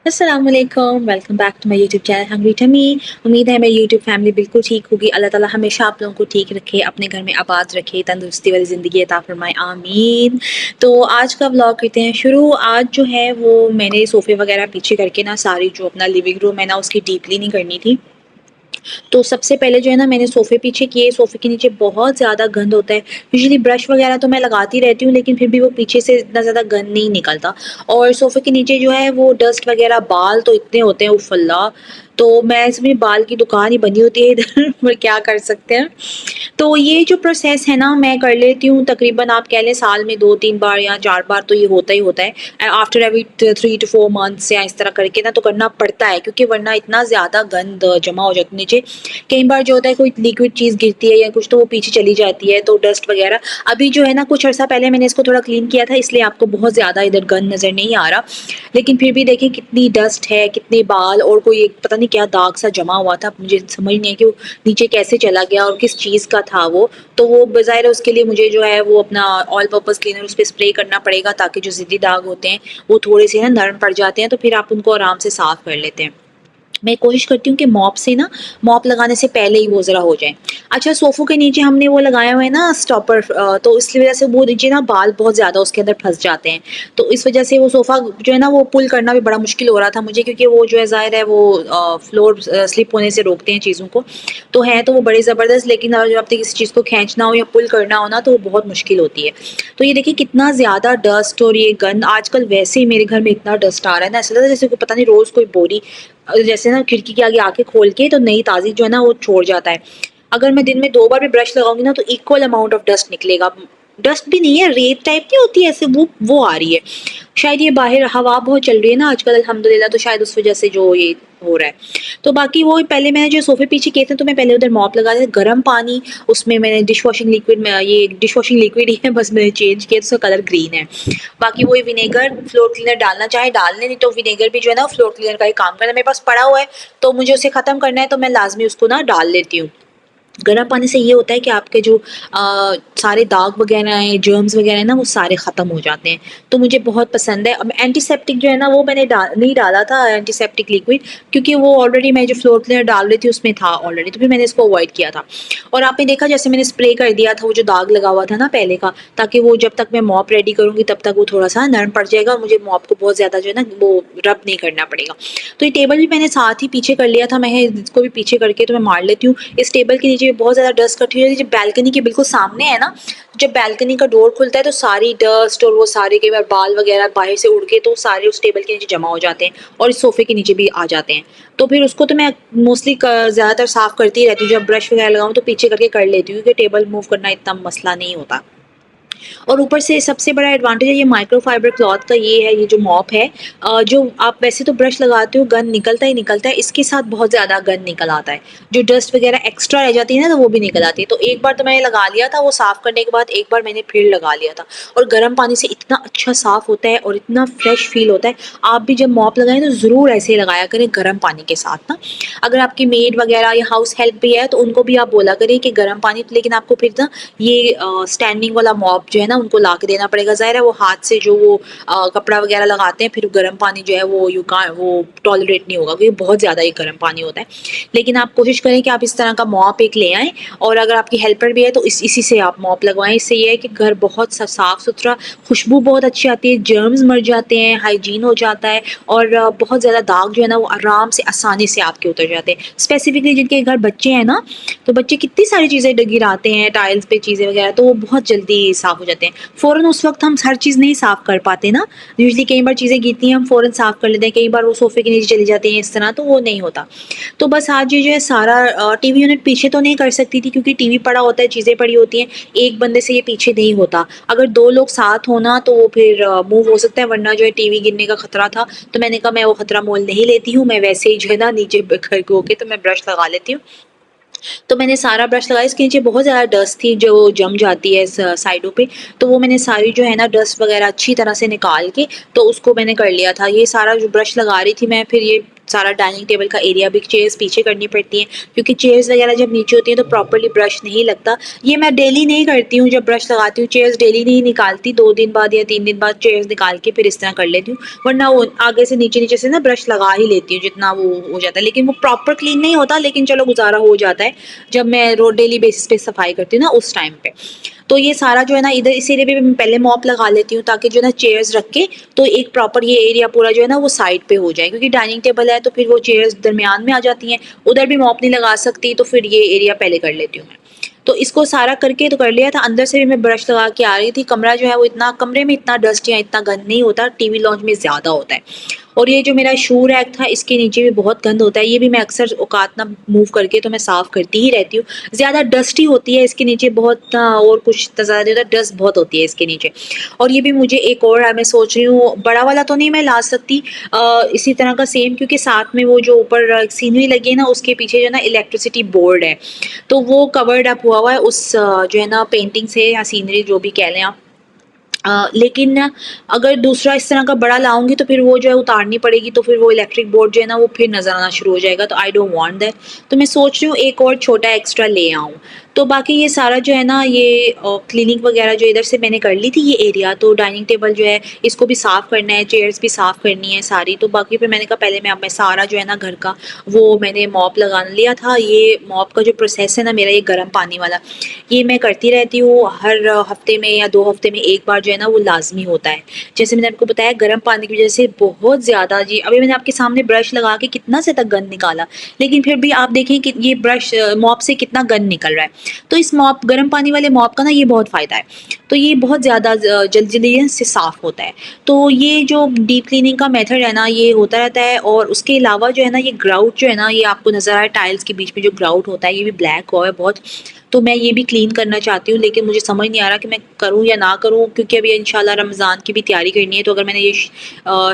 अस्सलाम वालेकुम, welcome back to my YouTube channel Hungry Tummy. उम्मीद है मेरी यूट्यूब फैमिली बिल्कुल ठीक होगी। अल्लाह ताला हमेशा आप लोगों को ठीक रखे, अपने घर में आबाद रखे, तंदुरुस्ती वाली ज़िंदगी अता फरमाए, आमीन। तो आज का व्लॉग करते हैं शुरू। आज जो है वो मैंने सोफ़े वगैरह पीछे करके ना सारी जो अपना लिविंग रूम है ना उसकी डीप क्लीनिंग करनी थी। तो सबसे पहले जो है ना मैंने सोफ़े पीछे किए। सोफ़े के नीचे बहुत ज़्यादा गंद होता है। यूजुअली ब्रश वगैरह तो मैं लगाती रहती हूँ, लेकिन फिर भी वो पीछे से इतना ज़्यादा गंद नहीं निकलता। और सोफ़े के नीचे जो है वो डस्ट वगैरह, बाल तो इतने होते हैं, उफ़ अल्लाह! तो मैं समझी बाल की दुकान ही बनी होती है इधर पर क्या कर सकते हैं। तो ये जो प्रोसेस है ना मैं कर लेती हूँ तकरीबन, आप कह लें साल में 2-3 बार या 4 बार तो ये होता ही होता है। आफ्टर एवरी 3 टू 4 मंथ्स या इस तरह करके ना तो करना पड़ता है, क्योंकि वरना इतना ज़्यादा गंद जमा हो जाता है नीचे। कई बार जो होता है कोई लिक्विड चीज़ गिरती है या कुछ तो वो पीछे चली जाती है, तो डस्ट वगैरह। अभी जो है ना कुछ अर्सा पहले मैंने इसको थोड़ा क्लीन किया था, इसलिए आपको बहुत ज़्यादा इधर गंद नज़र नहीं आ रहा। लेकिन फिर भी देखें कितनी डस्ट है, कितने बाल और कोई एक पता नहीं क्या दाग सा जमा हुआ था। मुझे समझ नहीं है कि वो नीचे कैसे चला गया और किस चीज़ का था वो। तो वो बज़ाहिर है उसके लिए मुझे जो है वो अपना ऑल पर्पज़ क्लीनर उस पे स्प्रे करना पड़ेगा, ताकि जो ज़िद्दी दाग होते हैं वो थोड़े से ना नरम पड़ जाते हैं, तो फिर आप उनको आराम से साफ़ कर लेते हैं। मैं कोशिश करती हूँ कि मॉप से ना, मॉप लगाने से पहले ही वो ज़रा हो जाए। अच्छा, सोफ़ों के नीचे हमने वो लगाया हुआ है ना स्टॉपर, तो इसकी वज़ह से वो नीचे ना बाल बहुत ज़्यादा उसके अंदर फँस जाते हैं। तो इस वज़ह से वो सोफ़ा जो है ना वो पुल करना भी बड़ा मुश्किल हो रहा था मुझे, क्योंकि वो जो है ज़ाहिर है वो फ्लोर स्लिप होने से रोकते हैं चीज़ों को। तो हैं तो वो बड़े ज़बरदस्त, लेकिन जब आपने किसी चीज़ को खींचना हो या पुल करना हो ना तो वो बहुत मुश्किल होती है। तो ये देखिए कितना ज़्यादा डस्ट और ये गंद, आजकल वैसे ही मेरे घर में इतना डस्ट आ रहा है ना, ऐसा लग रहा है जैसे कोई पता नहीं रोज़ कोई बोरी जैसे ना खिड़की के आगे आके खोल के तो नई ताज़ी जो है ना वो छोड़ जाता है। अगर मैं दिन में 2 बार भी ब्रश लगाऊँगी ना तो इक्वल अमाउंट ऑफ डस्ट निकलेगा। डस्ट भी नहीं है, रेत टाइप नहीं होती है ऐसे, वो आ रही है। शायद ये बाहर हवा बहुत चल रही है ना आजकल अल्हम्दुलिल्लाह, तो शायद उस वज़ह से जो ये हो रहा है। तो बाकी वो पहले मैंने जो सोफ़े पीछे किए थे तो मैं पहले उधर मॉप लगा दिया, गर्म पानी, उसमें मैंने डिश वॉशिंग लिक्विड में ये डिश वॉशिंग लिक्विड ही है बस मैंने चेंज किया, तो उसका कलर ग्रीन है। बाकी वही विनेगर, फ्लोर क्लीनर डालना चाहे डाल लें, नहीं तो विनेगर भी जो है ना फ्लोर क्लीनर का ही काम करता है। मेरे पास पड़ा हुआ है तो मुझे उसे ख़त्म करना है, तो मैं लाज़मी उसको ना डाल लेती हूँ। गर्म पानी से ये होता है कि आपके जो सारे दाग वगैरह हैं, जर्म्स वगैरह हैं ना, वो सारे ख़त्म हो जाते हैं। तो मुझे बहुत पसंद है। अब एंटीसेप्टिक जो है ना, वो मैंने नहीं डाला था एंटीसेप्टिक लिक्विड, क्योंकि वो ऑलरेडी मैं जो फ्लोर क्लीनर डाल रही थी उसमें था ऑलरेडी, तो फिर मैंने इसको अवॉइड किया था। और आपने देखा जैसे मैंने स्प्रे कर दिया था वो जो दाग लगा हुआ था ना पहले का, ताकि वो जब तक मैं मॉप रेडी करूँगी तब तक वो थोड़ा-सा नरम पड़ जाएगा और मुझे मॉप को बहुत ज़्यादा जो है ना वो रब नहीं करना पड़ेगा। तो ये टेबल भी मैंने साथ ही पीछे कर लिया था, मैं इसको भी पीछे करके तो मैं मार लेती हूँ। इस टेबल के नीचे भी बहुत ज़्यादा डस्ट इकट्ठी हो जाती है, जब बैल्कनी के बिल्कुल सामने है ना, जब बैल्कनी का डोर खुलता है तो सारी डस्ट और वो सारे कई बार बाल वगैरह बाहर से उड़ के तो सारे उस टेबल के नीचे जमा हो जाते हैं और इस सोफ़े के नीचे भी आ जाते हैं। तो फिर उसको तो मैं मोस्टली ज़्यादातर साफ़ करती ही रहती हूँ, जब ब्रश वगैरह लगाऊँ तो पीछे करके कर लेती हूँ, क्योंकि टेबल मूव करना इतना मसला नहीं होता। और ऊपर से सबसे बड़ा एडवांटेज है ये माइक्रोफाइबर क्लॉथ का, ये है ये जो मॉप है, जो आप वैसे तो ब्रश लगाते हो गंद निकलता ही निकलता है, इसके साथ बहुत ज़्यादा गंद निकल आता है। जो डस्ट वगैरह एक्स्ट्रा रह जाती है ना तो वो भी निकल आती है। तो एक बार तो मैंने लगा लिया था, वो साफ़ करने के बाद एक बार मैंने फिर लगा लिया था, और गर्म पानी से इतना अच्छा साफ़ होता है और इतना फ्रेश फ़ील होता है। आप भी जब मॉप लगाएँ तो ज़रूर ऐसे ही लगाया करें गर्म पानी के साथ ना। अगर आपकी मेड वगैरह या हाउस हेल्प भी है तो उनको भी आप बोला करें कि गर्म पानी, लेकिन आपको फिर ना ये स्टैंडिंग वाला मॉप जो है ना उनको ला के देना पड़ेगा। ज़ाहिर है वो हाथ से जो वो कपड़ा वगैरह लगाते हैं, फिर गर्म पानी जो है वो वो टॉलरेट नहीं होगा, क्योंकि बहुत ज़्यादा ही गर्म पानी होता है। लेकिन आप कोशिश करें कि आप इस तरह का मॉप एक ले आएँ, और अगर आपकी हेल्पर भी है तो इसी से आप मॉप लगवाएँ। इससे ये है कि घर बहुत साफ-सुथरा, खुशबू बहुत अच्छी आती है, जर्म्स मर जाते हैं, हाइजीन हो जाता है, और बहुत ज़्यादा दाग जो है ना वो आराम से आसानी से आपके उतर जाते हैं। स्पेसिफिकली जिनके घर बच्चे हैं ना, तो बच्चे कितनी सारी चीज़ें गिराते हैं टाइल्स पे चीज़ें वगैरह, तो वो बहुत जल्दी साफ़ हो जाते हैं। फ़ौरन उस वक़्त हम हर चीज़ नहीं साफ़ कर पाते ना, यूजुअली कई बार चीज़ें गिरती हैं हम फ़ौरन साफ़ कर लेते हैं, कई बार वो सोफ़े के नीचे चली जाती हैं इस तरह, तो वो नहीं होता। तो बस आज ये जो है सारा टीवी यूनिट पीछे तो नहीं कर सकती थी, क्योंकि टीवी पड़ा होता है, चीज़ें पड़ी होती हैं, एक बंदे से ये पीछे नहीं होता। अगर 2 लोग साथ हो ना तो वो फिर मूव हो सकता है, वरना जो है टीवी गिरने का खतरा था, तो मैंने कहा मैं वो खतरा मोल नहीं लेती हूँ, मैं वैसे ही जो है ना नीचे खड़े होके तो मैं ब्रश लगा लेती हूँ। तो मैंने सारा ब्रश लगाया, इसके नीचे बहुत ज़्यादा डस्ट थी जो जम जाती है साइडों पे, तो वो मैंने सारी जो है ना डस्ट वगैरह अच्छी तरह से निकाल के तो उसको मैंने कर लिया था। ये सारा जो ब्रश लगा रही थी मैं, फिर ये सारा डाइनिंग टेबल का एरिया भी चेयर्स पीछे करनी पड़ती हैं, क्योंकि चेयर्स वगैरह जब नीचे होती हैं तो प्रॉपर्ली ब्रश नहीं लगता। ये मैं डेली नहीं करती हूँ, जब ब्रश लगाती हूँ चेयर्स डेली नहीं निकालती, 2 दिन बाद या 3 दिन बाद चेयर्स निकाल के फिर इस तरह कर लेती हूँ, वरना वो आगे से नीचे से ना ब्रश लगा ही लेती हूँ जितना वो हो जाता है, लेकिन वो प्रॉपर क्लीन नहीं होता, लेकिन चलो गुजारा हो जाता है जब मैं रोज डेली बेसिस पे सफाई करती हूँ ना उस टाइम पे। तो ये सारा जो है ना इधर इस एरिया पे मैं पहले मॉप लगा लेती हूँ, ताकि जो है ना चेयर्स रख के तो एक प्रॉपर ये एरिया पूरा जो है ना वो साइड पे हो जाए, क्योंकि डाइनिंग टेबल है तो फिर वो चेयर्स दरमियान में आ जाती हैं, उधर भी मॉप नहीं लगा सकती, तो फिर ये एरिया पहले कर लेती हूँ मैं। तो इसको सारा करके तो कर लिया था, अंदर से भी मैं ब्रश लगा के आ रही थी। कमरा जो है वो इतना, कमरे में इतना डस्ट या इतना गंद नहीं होता, टीवी लॉन्च में ज़्यादा होता है। और ये जो मेरा शू रैक था इसके नीचे भी बहुत गंद होता है, ये भी मैं अक्सर औकात ना मूव करके तो मैं साफ़ करती ही रहती हूँ। ज़्यादा डस्टी होती है इसके नीचे बहुत, और कुछ ज़्यादा नहीं होता, डस्ट बहुत होती है इसके नीचे। और ये भी मुझे एक और मैं सोच रही हूँ, बड़ा वाला तो नहीं मैं ला सकती इसी तरह का सेम, क्योंकि साथ में वो जो ऊपर सीनरी लगी है ना उसके पीछे जो है ना इलेक्ट्रिसिटी बोर्ड है, तो वो कवर्ड अप हुआ हुआ है उस जो है ना पेंटिंग से या सीनरी जो भी कह लें आप। लेकिन अगर दूसरा इस तरह का बड़ा लाऊंगी तो फिर वो जो है उतारनी पड़ेगी, तो फिर वो इलेक्ट्रिक बोर्ड जो है ना वो फिर नज़र आना शुरू हो जाएगा, तो आई डोंट वांट दैट। तो मैं सोच रही हूँ एक और छोटा एक्स्ट्रा ले आऊँ। तो बाकी ये सारा जो है ना ये क्लीनिंग वगैरह जो इधर से मैंने कर ली थी ये एरिया, तो डाइनिंग टेबल जो है इसको भी साफ़ करना है, चेयर्स भी साफ़ करनी है सारी। तो बाकी फिर मैंने कहा पहले मैं सारा जो है ना घर का वो मैंने मॉप लगा लिया था। ये मॉप का जो प्रोसेस है ना मेरा, ये गर्म पानी वाला, ये मैं करती रहती हूँ हर हफ्ते में या 2 हफ्ते में एक बार जो है ना वो लाज़मी होता है। जैसे मैंने आपको बताया गर्म पानी की वज़ह से बहुत ज़्यादा जी, अभी मैंने आपके सामने ब्रश लगा के कितना से तक गंद निकाला, लेकिन फिर भी आप देखें कि ये ब्रश मॉप से कितना गंद निकल रहा है। तो इस मॉप गर्म पानी वाले मॉप का ना ये बहुत फ़ायदा है। तो ये बहुत ज़्यादा जल्दी से साफ़ होता है। तो ये जो डीप क्लीनिंग का मेथड है ना ये होता रहता है, और उसके अलावा जो है ना ये ग्राउट जो है ना ये आपको नज़र आ रहा है टाइल्स के बीच में जो ग्राउट होता है ये भी ब्लैक हुआ है बहुत। तो मैं ये भी क्लीन करना चाहती हूँ, लेकिन मुझे समझ नहीं आ रहा कि मैं करूँ या ना करूँ, क्योंकि अभी इंशाल्लाह रमज़ान की भी तैयारी करनी है। तो अगर मैंने ये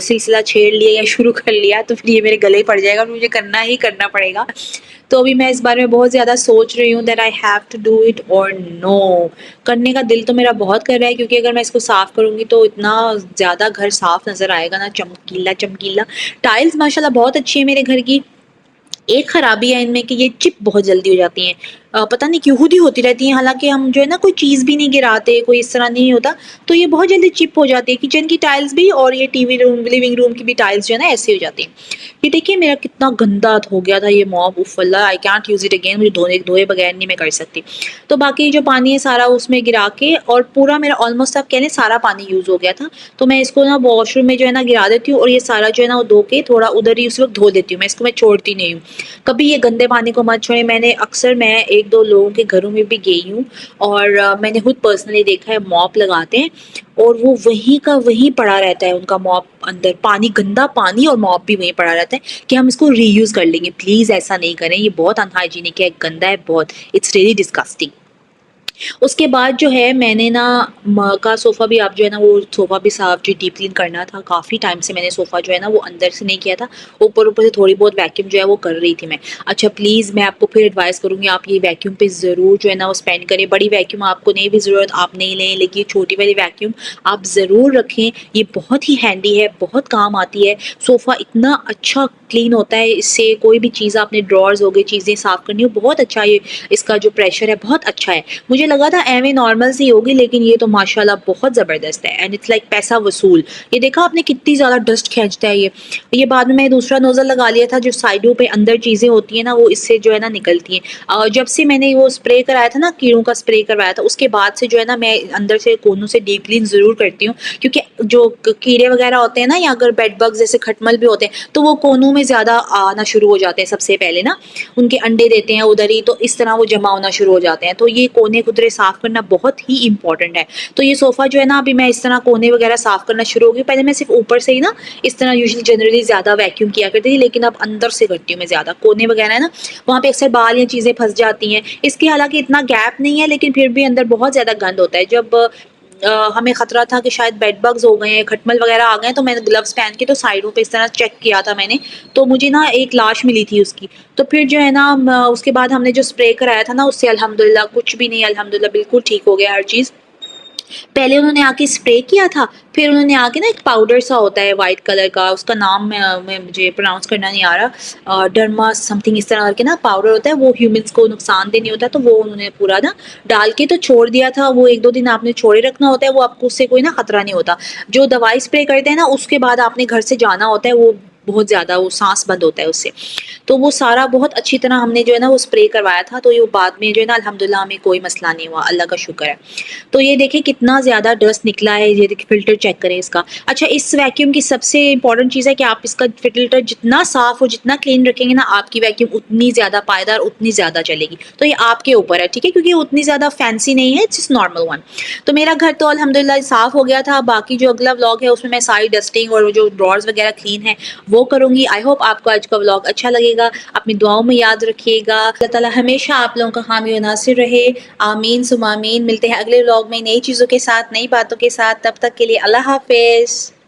सिलसिला छेड़ लिया या शुरू कर लिया तो फिर ये मेरे गले पड़ जाएगा और मुझे करना ही करना पड़ेगा। तो अभी मैं इस बारे में बहुत ज़्यादा सोच रही हूँ that I have to do it और नो। करने का दिल तो मेरा बहुत कर रहा है, क्योंकि अगर मैं इसको साफ़ करूँगी तो इतना ज़्यादा घर साफ़ नज़र आएगा ना, चमकीला चमकीला। टाइल्स माशाल्लाह बहुत अच्छी है मेरे घर की। एक खराबी है इनमें कि ये चिप बहुत जल्दी हो जाती हैं। पता नहीं क्यों खुद ही होती रहती हैं, हालाँकि हम जो है ना कोई चीज़ भी नहीं गिराते, कोई इस तरह नहीं होता, तो ये बहुत जल्दी चिप हो जाती है। किचन की टाइल्स भी और ये टीवी रूम, लिविंग रूम की भी टाइल्स जो है ना ऐसे हो जाती हैं। ये देखिए मेरा कितना गंदा हो गया था ये मॉप, उफ़ Allah I can't use it again, मुझे धोए बगैर नहीं मैं कर सकती। तो बाकी जो पानी है सारा उसमें गिरा के, और पूरा मेरा ऑलमोस्ट आप कह लें सारा पानी यूज़ हो गया था। तो मैं इसको ना वॉशरूम में जो है ना गिरा देती हूँ, और ये सारा जो है ना वो धो के थोड़ा उधर ही उस वक़्त धो देती हूँ, मैं इसको मैं छोड़ती नहीं हूँ। कभी ये गंदे पानी को मत छोड़ें। मैं 1-2 लोगों के घरों में भी गई हूँ, और मैंने खुद पर्सनली देखा है मॉप लगाते हैं और वो वहीं का वहीं पड़ा रहता है उनका मॉप, अंदर पानी, गंदा पानी और मॉप भी वहीं पड़ा रहता है कि हम इसको रीयूज़ कर लेंगे। प्लीज़ ऐसा नहीं करें, ये बहुत अनहाइजीनिक है, गंदा है बहुत, इट्स रियली डिस्गस्टिंग। उसके बाद जो है मैंने ना का सोफ़ा भी, आप जो है ना वो सोफ़ा भी साफ़ जो डीप क्लीन करना था, काफ़ी टाइम से मैंने सोफ़ा जो है ना वो अंदर से नहीं किया था, ऊपर-ऊपर से थोड़ी बहुत वैक्यूम जो है वो कर रही थी मैं। अच्छा प्लीज़ मैं आपको फिर एडवाइस करूँगी आप ये वैक्यूम पे ज़रूर जो है ना वो स्पेंड करें। बड़ी वैक्यूम आपको नहीं भी ज़रूरत आप नहीं लें, लेकिन ये छोटी वाली वैक्यूम आप ज़रूर रखें, ये बहुत ही हैंडी है, बहुत काम आती है। सोफ़ा इतना अच्छा क्लीन होता है इससे, कोई भी चीज़ आपने ड्रॉर्स हो गए, चीज़ें साफ़ करनी हो, बहुत अच्छा ये इसका जो प्रेशर है बहुत अच्छा है। मुझे लगा था एवं नॉर्मल सी होगी, लेकिन ये तो माशाल्लाह बहुत ज़बरदस्त है एंड इट्स लाइक पैसा वसूल। ये देखा आपने कितनी ज़्यादा डस्ट खींचता है ये बाद में मैं दूसरा नोज़ल लगा लिया था, जो साइडों पे अंदर चीज़ें होती हैं ना वो इससे जो है ना निकलती हैं। जब से मैंने वो स्प्रे कराया था ना, कीड़ों का स्प्रे करवाया था, उसके बाद से जो है ना मैं अंदर से कोनों से डीप क्लीन ज़रूर करती हूँ, क्योंकि जो कीड़े वगैरह होते हैं ना, या अगर बेड बग्स जैसे खटमल भी होते हैं तो वो कोनों में ज़्यादा आना शुरू हो जाते हैं सबसे पहले ना, उनके अंडे देते हैं उधर ही, तो इस तरह वो जमा होना शुरू हो जाते हैं। तो ये कोने खुदरे साफ़ करना बहुत ही इंपॉर्टेंट है। तो ये सोफ़ा जो है ना अभी मैं इस तरह कोने वगैरह साफ़ करना शुरू हो गई। पहले मैं सिर्फ ऊपर से ही ना इस तरह यूजुअली जनरली ज़्यादा वैक्यूम किया करती थी, लेकिन अब अंदर से करती हूँ मैं ज़्यादा। कोने वगैरह है ना, वहाँ पे अक्सर बाल या चीज़ें फँस जाती हैं। इसके हालाँकि इतना गैप नहीं है, लेकिन फिर भी अंदर बहुत ज़्यादा गंद होता है। जब हमें ख़तरा था कि शायद बेड बग्स हो गए हैं, खटमल वगैरह आ गए हैं, तो मैंने ग्लव्स पहन के तो साइडों पे इस तरह चेक किया था मैंने, तो मुझे ना एक लाश मिली थी उसकी। तो फिर जो है ना उसके बाद हमने जो स्प्रे कराया था ना उससे अल्हम्दुलिल्लाह कुछ भी नहीं, अल्हम्दुलिल्लाह बिल्कुल ठीक हो गया हर चीज़। पहले उन्होंने आके स्प्रे किया था, फिर उन्होंने आके ना एक पाउडर सा होता है व्हाइट कलर का, उसका नाम मैं मुझे प्रोनाउंस करना नहीं आ रहा, डर्मा समथिंग इस तरह करके ना पाउडर होता है, वो ह्यूमन्स को नुकसानदेह नहीं होता, तो वो उन्होंने पूरा ना डाल के तो छोड़ दिया था। वो 1-2 दिन आपने छोड़े रखना होता है, वो आपको उससे कोई ना खतरा नहीं होता। जो दवाई स्प्रे करते हैं ना, उसके बाद आपने घर से जाना होता है, वो बहुत ज़्यादा वो साँस बंद होता है उससे। तो वो सारा बहुत अच्छी तरह हमने जो है ना वो स्प्रे करवाया था, तो ये बाद में जो है ना अल्हम्दुलिल्लाह हमें कोई मसला नहीं हुआ, अल्लाह का शुक्र है। तो ये देखिए कितना ज़्यादा डस्ट निकला है, ये देखिए फ़िल्टर चेक करें इसका। अच्छा, इस वैक्यूम की सबसे इम्पोर्टेंट चीज़ है कि आप इसका फ़िल्टर जितना साफ़ और जितना क्लीन रखेंगे ना, आपकी वैक्यूम उतनी ज़्यादा पायदार, उतनी ज़्यादा चलेगी। तो ये आपके ऊपर है, ठीक है? क्योंकि ये उतनी ज़्यादा फैंसी नहीं है, इट्स जस्ट नॉर्मल वन। तो मेरा घर तो अल्हम्दुलिल्लाह साफ़ हो गया था, बाकी जो अगला व्लॉग है उसमें मैं सारी डस्टिंग और जो ड्रॉर्स वगैरह क्लीन है, वो करूँगी। आई होप आपको आज का व्लॉग अच्छा लगेगा। अपनी दुआओं में याद रखिएगा। अल्लाह ताला हमेशा आप लोगों का हामी और नासिर रहे। आमीन सुम्मा आमीन। मिलते हैं अगले व्लॉग में नई चीज़ों के साथ, नई बातों के साथ। तब तक के लिए अल्लाह हाफ़िज़।